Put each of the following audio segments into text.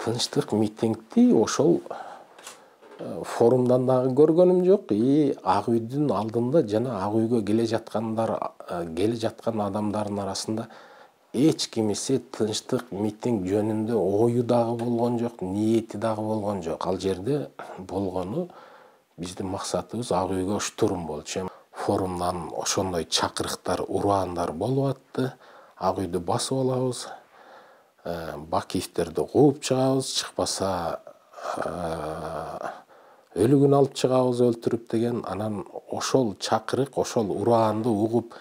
тынчтык митингди ошол форумдан дагы көргөнүм жок. Ак үйдүн алдында жана Ак үйгө келе жаткан адамдардын арасында эч кимиси тынчтык митинг жөнүндө ою дагы болгон жок, ниети дагы болгон жок. Ал жерде болгону биздин максатыбыз Ак үйгө штурм болчу. Форумдан ошондой чакырыктар, ураандар болуп атты. Ак үйдү басып алабыз, Бакиевтерди кууп чыгабыз, чыкпаса өлүгүн алып чыгабыз өлтүрүп деген. Анан ошол чакырык, ошол ураанды угуп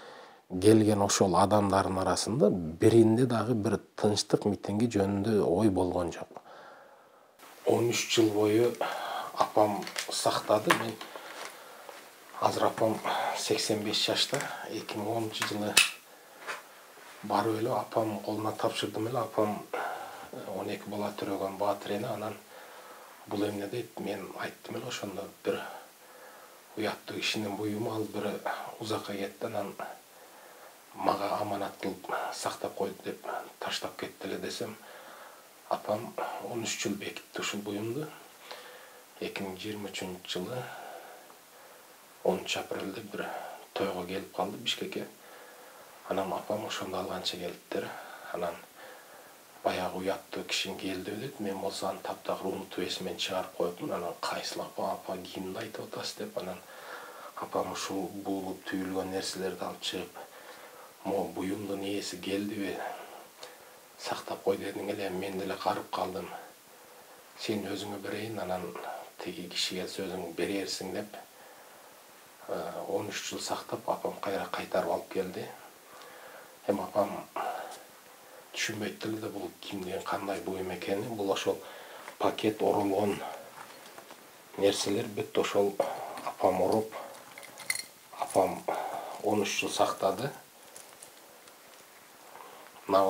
келген ошол адамдардын арасында биринде дагы бир тынчтык митинги жөнүндө ой болгон жок. 13 жыл бою апам сактады. Мен азыр апам 85 жашта. 2010-жылы барып эле апам колуна тапшырдым эле. Апам 12 бала төрөгөн баатыр эне. Анан бул эмне дейт, мен айттым эле ошондо бир уяттуу кишинин буюму, ал бир узакка кетти. Анан мага аманат кылып сактап койду деп таштап кетти эле десем, апам 13 жыл бекитти ушул буюмду. 2023-жылы 10 апрелде бир тойго келип калды Бишкекке. Анан апам ошондо алганча келиптир. Анан баягы уяттуу киши келди дейт. Мен болсо аны таптак унутуп эсимен чыгарып коюптмун. Анан кайсыл апа кимди айтып атасыз деп. Анан апам ушул буулуп түйүлгөн нерселерди алып чыгып, могу буюмдун ээси келдиби, сактап кой дедиң эле. Мен деле карып калдым. Сен өзүңө берейин, анан тиги киши келсе өзүң берерсиң деп 13 жыл сактап, апам кайра кайтарып алып келди. Эми апам түшүнбөйт эле бул кимдин кандай буюм экенин. Бул ошол пакет оролгон нерселер бүт ошол апам уруп, апам 13 жыл сактады. Мына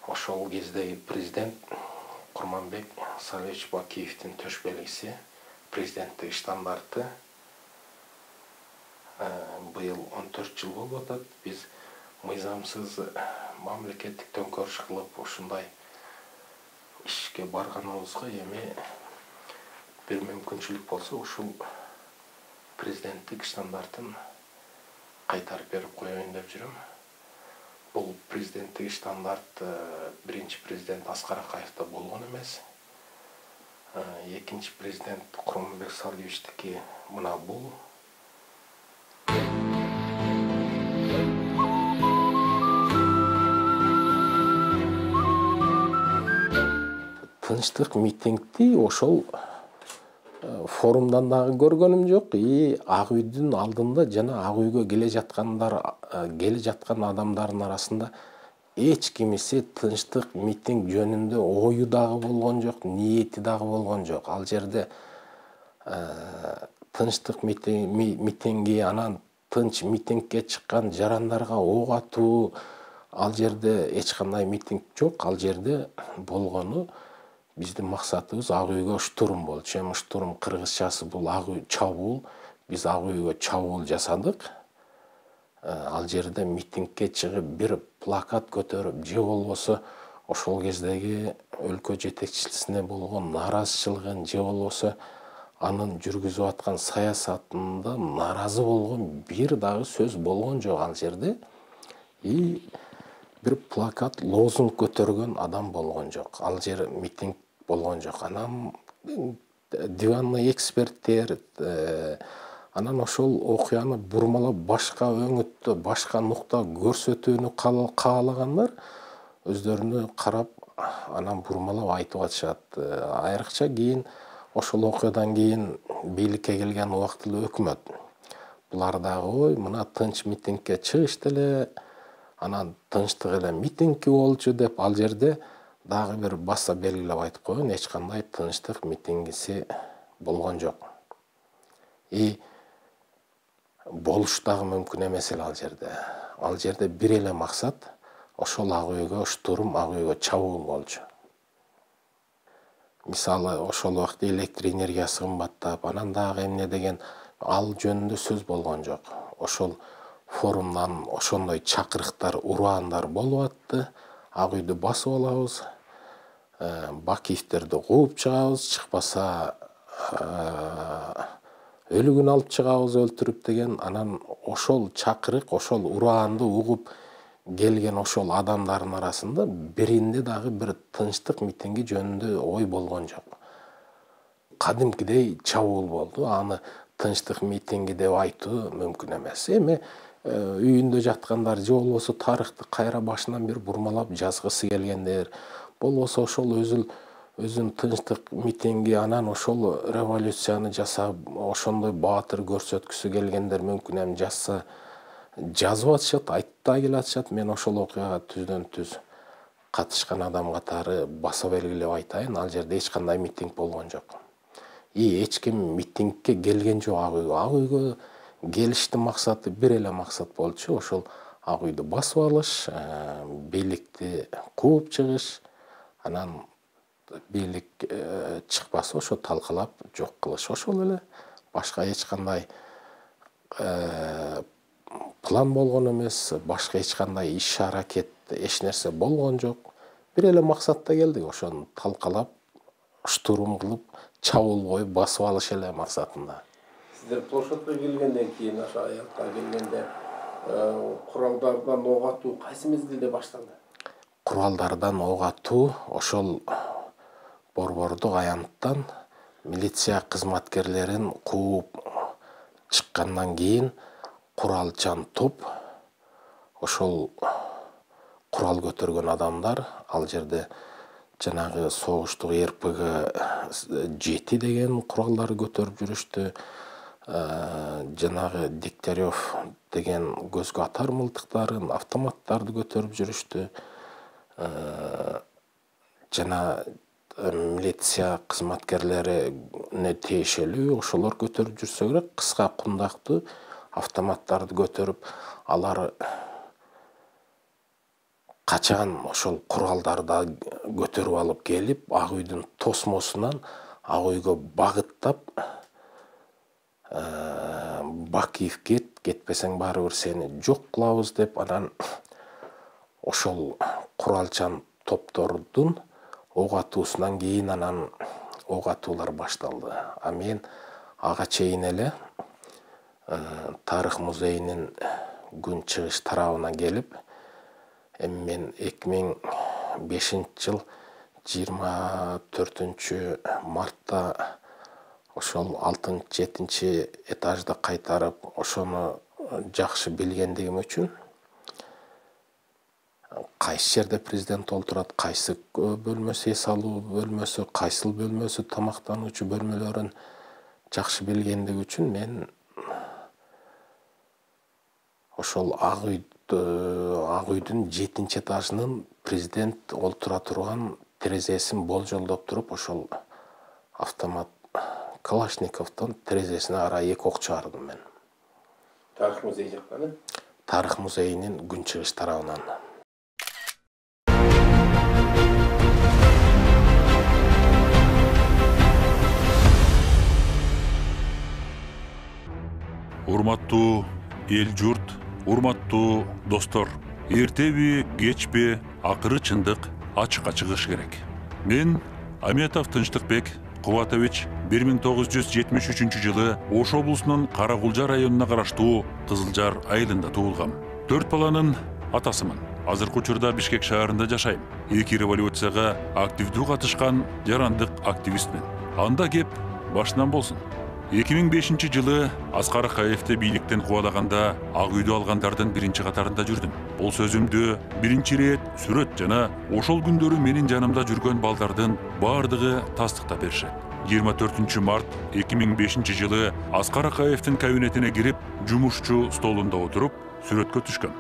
ошол кездеги президент Курманбек Салиевич Бакиевдин төш белгиси, президенттик штандарты. Быйыл 14 жыл болуп атат. Биз мыйзамсыз мамлекеттик төңкөрүш кылып ушундай ишке барганыбызга эми бир мүмкүнчүлүк болсо ушул президенттик штандартын кайтарып берип коеюн деп жүрөм. Бул президенттик штандарт биринчи президент Аскар Акаевде болгон эмес. Экинчи президент Курманбек Салиевичтики мына бул. Тынчтык митингди ошол форумдан дагы көргөнүм жок. Ак үйдүн алдында жана Ак үйгө келе жаткан адамдардын арасында эч кимиси тынчтык митинг жөнүндө ою дагы болгон жок, ниети дагы болгон жок. Ал жерде тынчтык митинги, анан тынч митингге чыккан жарандарга ок атуу, ал жерде эч кандай митинг жок. Ал жерде болгону биздин максатыбыз Ак үйгө штурм болчу. Эми штурм кыргызчасы бул Ак үй чабуул. Биз Ак үйгө чабуул жасадык. Ал жерде митингге чыгып бир плакат көтөрүп, же болбосо ошол кездеги өлкө жетекчисине болгон нааразычылыгын, же болбосо анын жүргүзүп аткан саясатында нааразы болгон бир дагы сөз болгон жок ал жерде. Бир плакат, лозунг көтөргөн адам болгон жок. Ал жер митинг болгон жок. Анан диванный эксперттер, анан ошол окуяны бурмалап башка өңүттө, башка нукта көрсөтүүнү каалагандар өздөрүнө карап, анан бурмалап айтып атышат. Айрыкча кийин ошол окуядан кийин бийликке келген убактылуу өкмөт. Булар дагы ой, мына тынч митингге чыгышты эле, анан тынчтык эле митинги болчу деп ал жерде дагы бир баса белгилеп айтып койгон. Эч кандай тынчтык митингиси болгон жок. Болуш дагы мүмкүн эмес эле ал жерде. Ал жерде бир эле максат ошол Ак үйгө штурм, Ак үйгө чабуул болчу. Мисалы, ошол убакта электр энергиясы кымбаттап, анан дагы эмне деген ал жөнүндө сөз болгон жок. Ошол форумдан ошондой чакырыктар, ураандар болуп атты. Ак үйдү басып алабыз, Бакиевтерди кууп чыгабыз, чыкпаса өлүгүн алып чыгабыз өлтүрүп деген. Анан ошол чакырык, ошол ураанды угуп келген ошол адамдардын арасында биринде дагы бир тынчтык митинги жөнүндө ой болгон жок. Кадимкидей чабуул болду. Аны тынчтык митинги деп айтуу мүмкүн эмес. Эми үйүндө жаткандар же болбосо тарыхты кайра башынан бир бурмалап жазгысы келгендер, болбосо ошол өзүн тынчтык митинги, анан ошол революцияны жасап, ошондой баатыр көрсөткүсү келгендер мүмкүн эми жазса жазып атышат, айтып да келатышат. Мен ошол окуяга түздөн түз катышкан адам катары баса белгилеп айтайын, ал жерде эч кандай митинг болгон жок. Эч ким митингке келген жок ак үйгө. Ак үйгө келиштин максаты бир эле максат болчу, ошол ак үйдү басып алыш, бийликти кууп чыгыш, анан бийлик чыкпаса ошо талкалап жок кылыш. Ошол эле, башка эч кандай план болгон эмес, башка эч кандай иш-аракет, эч нерсе болгон жок. Бир эле максатта келдик, ошону талкалап, штурм кылып, чабуул коюп басып алыш эле максатында. Сиздер площадька келгенден кийин, ошо аякка келгенде куралдардан ок атуу кайсы мезгилде башталды? Куралдардан ок атуу ошол Борбордук аянттан милиция кызматкерлерин кууп чыккандан кийин куралчан топ, ошол курал көтөргөн адамдар, ал жерде жанагы согуштук РПГ-7 деген куралдарды көтөрүп жүрүштү. Жанагы Дегтярев деген көзгө атар мылтыктарын, автоматтарды көтөрүп жүрүштү. Жана милиция кызматкерлерине тиешелүү ошолор көтөрүп жүрсө керек, кыска кундактуу автоматтарды көтөрүп, алар качан ошол куралдарды көтөрүп алып келип, ак үйдүн тосмосунан ак үйгө багыттап, Бакиев кетпесең баары бир сени жок кылабыз деп, анан ошол куралчан топтордун ок атуусунан кийин анан ок атуулар башталды. А мен ага чейин эле тарых музейинин күн чыгыш тарабына келип, эми мен 2005-жыл 24-мартта ошол 6-7 этажды кайтарып, ошону жакшы билгендигим үчүн, кайсы жерде президент отурат, кайсы бөлмөсү эс алуу бөлмөсү, кайсыл бөлмөсү тамактануучу бөлмөлөрүн жакшы билгендиги үчүн мен ошол ак үйдүн 7-этажынын президент олтура турган терезесин болжолдоп туруп, ошол автомат Калашниковдон терезесине карай 2 ок чыгардым мен. Тарых музей жактан? Тарых музейинин күн чыгыш тарабынан. Урматтуу эл журт, урматтуу достор, эртеби, кечпи, акыры чындык ачыкка чыгыш керек. Мен Аметов Тынчтыкбек Кубатович 1973-жылы Ош облусунун Каракулжа районуна караштуу Кызылжар айылында туулгам. 4 баланын атасымын. Азыркы учурда Бишкек шаарында жашайм. 2 революцияга активдүү катышкан жарандык активистмин. Анда кеп башынан болсун. 2005-жылы Аскар Акаевди бийликтен кубалаганда ак үйдү алгандардын биринчи катарында жүрдүм. Бул сөзүмдү биринчи ирет сүрөт жана ошол күндөрү менин жанымда жүргөн балдардын баардыгы тастыктап беришет. 24 март 2005-жылы Аскар Акаевдин кабинетине кирип, жумушчу столунда отуруп, сүрөткө түшкөм.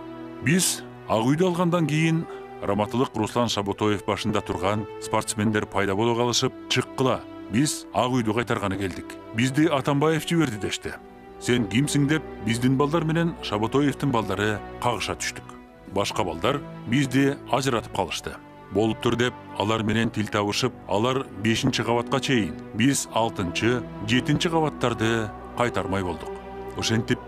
Биз ак үйдү алгандан кийин Раматылык Руслан Шаботоев башында турган спортсмендер пайда боло калышып, чыккыла. Биз ак үйдү кайтарганы келдик. Бизди Атамбаев жиберди дешти. Сен кимсиң деп биздин балдар менен Шаботоевдин балдары кагыша түштүк. Башка балдар бизди ажыратып калышты. Болуптур деп алар менен тил табышып, алар 5-кабатка чейин, биз 6-7 кабаттарды кайтармай болдук. Ошентип,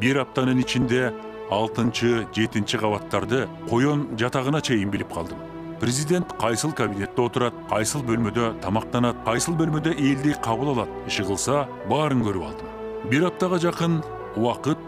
бир аптанын ичинде 6-7 кабаттарды коён жатагына чейин билип калдым. президент кайсыл кабинетте отурат, кайсыл бөлмөдө тамактанат, кайсыл бөлмөдө элди кабыл алат, иши кылса баарын көрүп алдым. Бир аптага жакын убакыт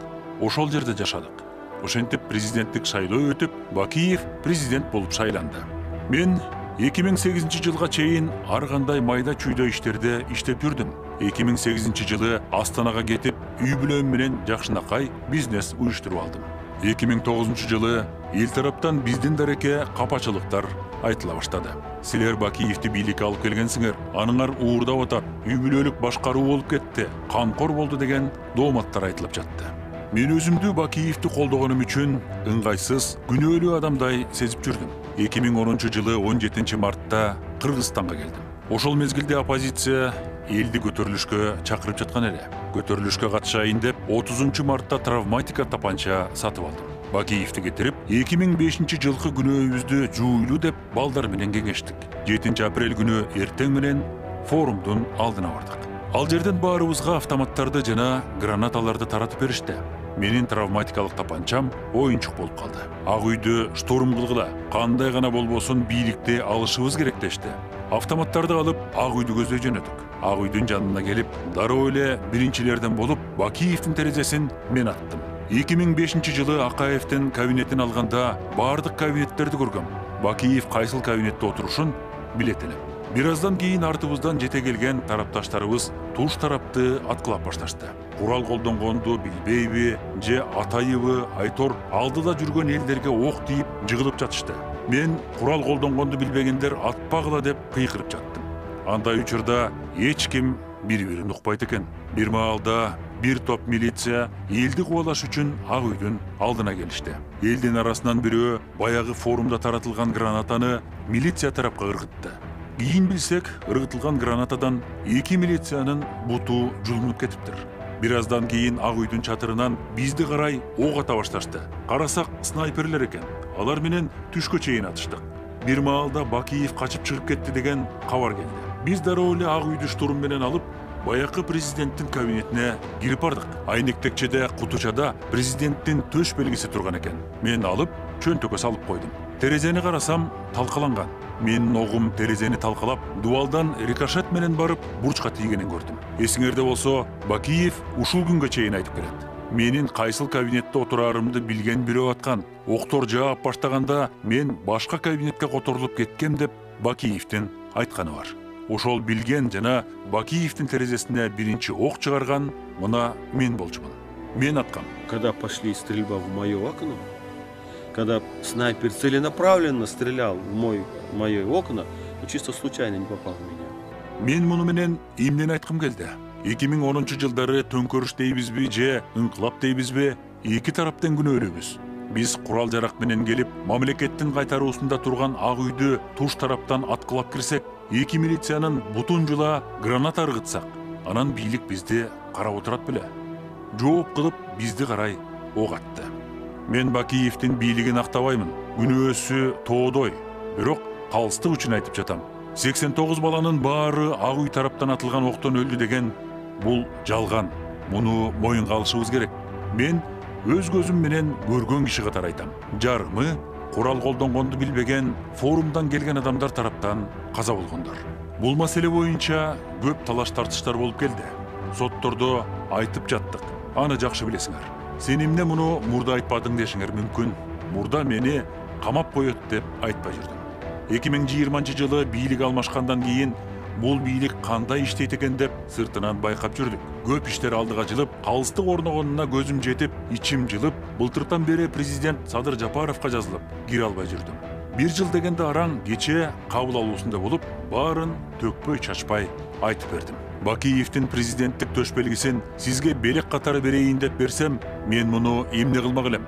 ошол жерде жашадык. Ошентип президенттик шайлоо өтүп, Бакиев президент болуп шайланды. Мен 2008 жылга чейин ар кандай майда чүйдө иштерде иштеп жүрдүм. 2008 жылы Астанага кетип, үй бүлөм менен жакшынакай бизнес уюштуруп алдым. 2009 жылы эл тараптан биздин дареке капачылыктар айтыла баштады. Силер Бакиевди бийликке алып келгенсиңер, аныңар уурдап атат, үй бүлөлүк башкаруу болуп кетти, канкор болду деген дооматтар айтылып жатты. Мен өзүмдү Бакиевди колдогонум үчүн ыңгайсыз, күнөөлүү адамдай сезип жүрдүм. 2010 жылы 17 мартта Кыргызстанга келдим. Ошол мезгилде оппозиция элди көтөрүлүшкө чакырып жаткан эле. Көтөрүлүшкө катышайын деп 30 мартта травматика тапанча сатып алдым. Бакиевди кетирип, 2005 жылкы күнөөбүздү жуулуу деп балдар менен кеңештик. 7 апрель күнү эртең менен форумдун алдына бардык. Ал жерден баарыбызга автоматтарды жана гранаталарды таратып беришти. Менин травматикалык тапанчам оюнчук болуп калды. Ак үйдү штурм кылгыла, кандай гана болбосун бийликти алышыбыз керек дешти. Автоматтарды алып, ак үйдү көздөй жөнөдүк. Ак үйдүн жанына келип, дароо эле биринчилерден болуп, Бакиевдин терезесин мен аттым. 2005 жылы Акаевдин кабинетин алганда бардык кабинеттерди көргөм. Бакиев кайсыл кабинетте отурушун билет элем. Бир аздан кийин артыбыздан жете келген тарапташтарыбыз туш тарапты аткылап башташты. Курал колдонгонду билбейби, же атайыбы, Айтор алдыда жүргөн элдерге ок тийип жыгылып жатышты. Мен курал колдонгонду билбегендер атпагыла деп кыйкырып жаттым. Андай учурда эч ким бири-бирин укпайт экен. Бир маалда бир топ милиция элди кубалаш үчүн ак үйдүн алдына келишти. Элдин арасынан бирөө баягы форумда таратылган гранатаны милиция тарапка ыргытты. Кийин билсек, ыргытылган гранатадан 2 милициянын буту жулунуп кетиптир. Бир аздан кийин ак үйдүн чатырынан бизди карай ок ата башташты. Карасак снайперлер экен. Алар менен түшкө чейин атыштык. Бир маалда Бакиев качып чыгып кетти деген кабар келди. Биз дароо эле ак үйдү штурм менен алып, баякы президенттин кабинетине кирип бардык. Айнектекчеде кутучада президенттин төш белгиси турган экен. Мен алып, чөнтөккө салып койдум. Терезени карасам, талкаланган. Менин огум терезени талкалап, дубалдан рикошет менен барып, бурчка тийгенин көрдүм. Эсиңерде болсо, Бакиев ушул күнгө чейин айтып келет. Менин кайсыл кабинетте отурарымды билген бирөө аткан. Октор жаап баштаганда мен башка кабинетке которулуп кеткем деп Бакиевдин айтканы бар. Ошол билген жана Бакиевдин терезесине биринчи ок чыгарган мына мен болчумун. Мен аткам. Когда пошли стрельба в мое окно, когда снайпер целенаправленно стрелял в мои окна, но чисто случайно не попал в меня. Мен муну менен эмнени айткым келди? 2010 жылдары төңкөрүш дейбизби же ыңкылап дейбизби, эки тараптан күнөөлүүбүз. Биз курал жарак менен келип, мамлекеттин кайтаруусунда турган ак үйдү туш тараптан аткылап кирсек, 2 милициянын бутун жула граната ыргытсак, анан бийлик бизди карап отурат беле. Жооп кылып бизди карай ок атты. Мен Бакиевдин бийлигин актабаймын. Күнөөсү тоодой. Бирок калыстык үчүн айтып жатам. 89 баланын баары ак үй тараптан атылган октон өлдү деген бул жалган. Муну моюнга алышыбыз керек. Мен өз көзүм менен көргөн киши катары айтам. Жарымы курал колдонгонду билбеген форумдан келген адамдар тараптан каза болгондор. Бул маселе боюнча көп талаш тартыштар болуп келди. Соттордо айтып жаттык. Аны жакшы билесиңер. Сен эмне муну мурда айтпадың дешиңер мүмкүн. Мурда мени камап коет деп айтпай жүрдүм. 2020 жылы бийлик алмашкандан кийин бул бийлик кандай иштейт экен деп сыртынан байкап жүрдүк. Көп иштер алдыга жылып, калыстык орногонуна көзүм жетип, ичим жылып, былтыртан бери президент Садыр Жапаровго жазылып, кире албай жүрдүм. Бир жыл дегенде араң кече кабыл алуусунда болуп, баарын төкпөй чачпай айтып бердим. Бакиевдин президенттик төш белгисин сизге белек катары берейин деп берсем, мен муну эмне кылмак элем?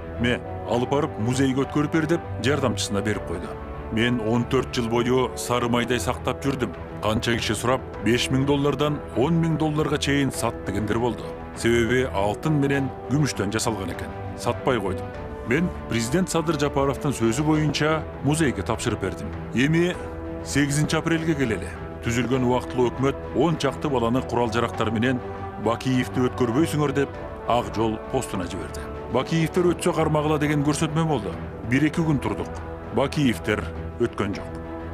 Алып барып музейге өткөрүп бер деп жардамчысына берип койду. Мен 14 жыл бою сары майдай сактап жүрдүм. Канча киши сурап, $5000 $10,000 чейин сат дегендер болду. Себеби алтын менен күмүштөн жасалган экен. Сатпай койдум. Мен президент Садыр Жапаровдун сөзү боюнча музейге тапшырып бердим. Эми 8 апрелге келели. Түзүлгөн убактылуу өкмөт 10 чакты баланы курал жарактар менен Бакиевди өткөрбөйсүңөр деп ак жол постуна жиберди. Бакиевдер өтсө кармагыла деген көрсөтмө болду. 1-2 күн турдук. Бакиевдер өткөн жок.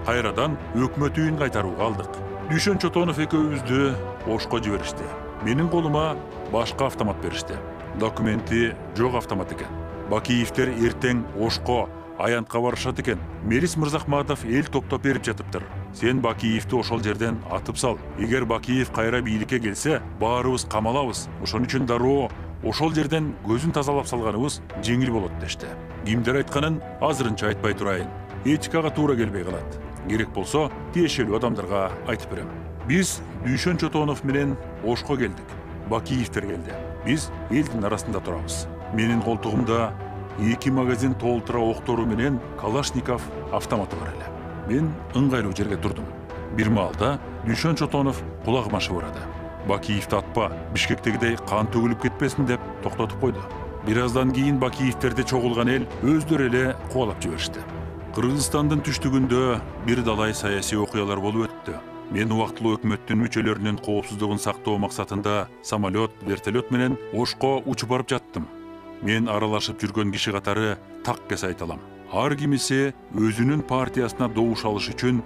Кайрадан өкмөт үйүн кайтарууга алдык. Дүйшөн Чотонов экөөбүздү Ошко жиберишти. Менин колума башка автомат беришти. Документи жок автомат экен. Бакиевдер эртең Ошко аянтка барышат экен. Мелис Мырзахматов эл топтоп берип жатыптыр. Сен Бакиевди ошол жерден атып сал. Эгер Бакиев кайра бийликке келсе, баарыбыз камалабыз. Ошон үчүн дароо ошол жерден көзүн тазалап салганыбыз жеңил болот дешти. Кимдер айтканын азырынча айтпай турайын. Этикага туура келбей калат. Керек болсо, тиешелүү адамдарга айтып берем. Биз Дүйшөн Чотонов менен Ошко келдик. Бакиевдер келди. Биз элдин арасында турабыз. Менин колтугумда 2 магазин толтура октору менен Калашников автоматы бар эле. Мен ыңгайлуу жерге турдум. Бир маалда Дүйшөн Чотонов кулагыма шыбырады. Бакиевди атпа, Бишкектегидей кан төгүлүп кетпесин деп токтотуп койду. Бир аздан кийин Бакиевдерди чогулган эл өздөрү эле кубалап жиберишти. Кыргызстандын түштүгүндө бир далай саясий окуялар болуп өттү. Мен убактылуу өкмөттүн мүчөлөрүнүн коопсуздугун сактоо максатында самолет, вертолет менен Ошко учуп барып жаттым. Мен аралашып жүргөн киши катары так кес айталам. Ар кимиси өзүнүн партиясына добуш алыш үчүн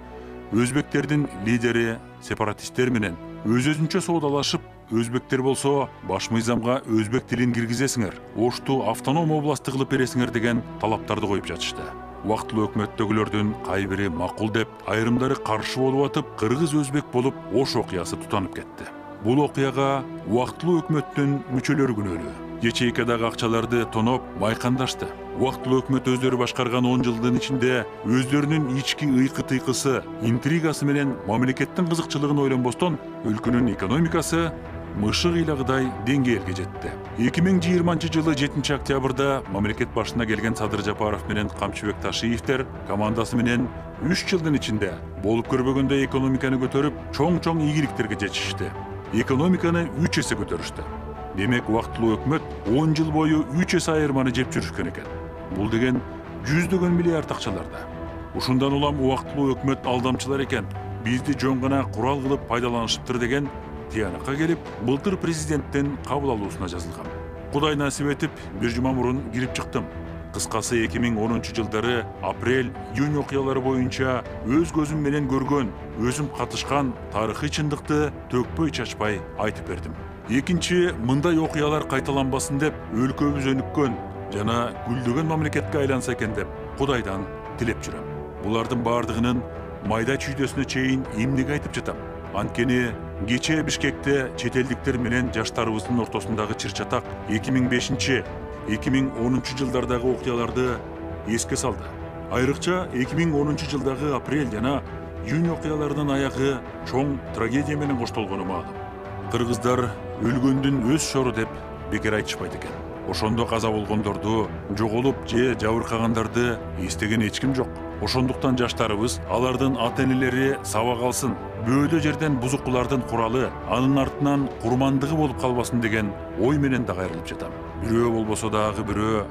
өзбектердин лидери сепаратисттер менен өзүнчө соодалашып, өзбектер болсо баш мыйзамга өзбек тилин киргизесиңер, Ошту автоном областы кылып бересиңер деген талаптарды коюп жатышты. Убактылуу өкмөттөгүлөрдүн кайбири макул деп, айрымдары каршы болуп атып, кыргыз-өзбек болуп Ош окуясы тутанып кетти. Бул окуяга убактылуу өкмөттүн мүчөлөрү күнөөлүү. Ячейкадагы акчаларды тоноп майкандашты. Убактылуу өкмөт өздөрү башкарган 10 жылдын ичинде өздөрүнүн ички ыйкы-тыйкысы, интригасы менен мамлекеттин кызыкчылыгын ойлонбостон өлкөнүн экономикасы мышык ыйлагыдай деңгээлге жетти. 2020 жылы 7 октябрда мамлекет башына келген Садыр Жапаров менен Камчыбек Ташиевдер командасы менен 3 жылдын ичинде болуп көрбөгөндө экономиканы көтөрүп, чоң-чоң ийгиликтерге жетишти. Экономиканы 3 эсе көтөрүштү. Демек, убактылуу өкмөт 10 жыл бою 3 эсе айырманы жеп жүрүшкөн экен. Бул деген жүздөгөн миллиард акчаларда. Ушундан улам убактылуу өкмөт алдамчылар экен, бизди жөн гана курал кылып пайдаланышыптыр деген тиянакка келип, былтыр президенттин кабыл алуусуна жазылган. Кудай насип этип, бир жума мурун кирип чыктым. Кыскасы 2010 жылдары апрель-июнь окуялары боюнча өз көзүм менен көргөн, өзүм катышкан тарыхый чындыкты төкпөй чачпай айтып бердим. Экинчи, мындай окуялар кайталанбасын деп өлкөбүз өнүккөн жана гүлдөгөн мамлекетке айланса экен деп Кудайдан тилеп жүрөм. Булардын бардыгынын майда чүйдөсүнө чейин эмнеге айтып жатам? Анткени кечээ Бишкекте чет элдиктер менен жаштарыбыздын ортосундагы чыр-чатак 2005-2010 жылдардагы окуяларды эске салды. Айрыкча 2010 жылдагы апрель жана июнь окуяларынын аягы чоң трагедия менен коштолгону маалым. Кыргыздар өлгөндүн өз шору деп бекер айтышпайт экен. Ошондо каза болгондорду, жоголуп же жабыркагандарды эстеген эч ким жок. Ошондуктан жаштарыбыз алардын ата-энелери сабак алсын, бөөдө жерден бузукулардын куралы, анын артынан курмандыгы болуп калбасын деген ой менен да кайрылып жатам. Бирөө болбосо дагы бирөө,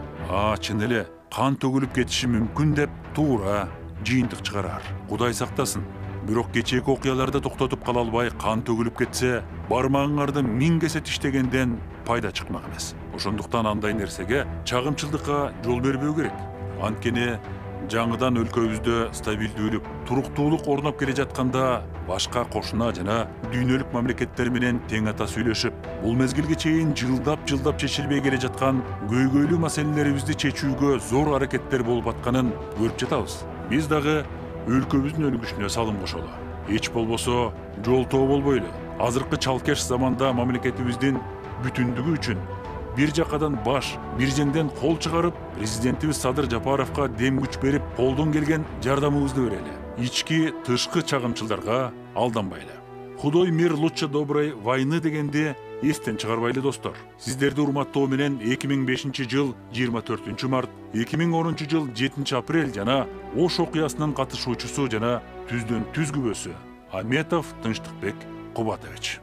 чын эле кан төгүлүп кетиши мүмкүн деп туура жыйынтык чыгарар. Кудай сактасын. Бирок кечээки окуяларды токтотуп кала албай кан төгүлүп кетсе, бармагыңарды 1000 кесе тиштегенден пайда чыкмак эмес. Ошондуктан андай нерсеге чагымчылдыкка жол бербөө керек. Анткени жаңыдан өлкөбүздө стабилдүүлүк, туруктуулук орноп келе жатканда башка кошуна жана дүйнөлүк мамлекеттер менен тең ата сүйлөшүп, бул мезгилге чейин жылдап чечилбей келе жаткан көйгөйлүү маселелерибизди чечүүгө зор аракеттер болуп атканын көрүп жатабыз. Биз дагы өлкөбүздүн өнүгүшүнө салым кошолу. Эч болбосо жолтоо болбойлу. Азыркы чалкеш заманда мамлекетибиздин бүтүндүгү үчүн бир жакадан баш, бир жеңден кол чыгарып, президентибиз Садыр Жапаровго дем күч берип, колдон келген жардамыбызды берели. Ички, тышкы чагымчылдарга алданбайлы. Худой мир лучше доброй войны дегенди эстен чыгарбайлы достор. Сиздерди урматтоо менен 2005 жыл 24 март, 2010 жыл 7 апрель жана Ош окуясынын катышуучусу жана түздөн түз күбөсү Аметов Тынчтыкбек Кубатович.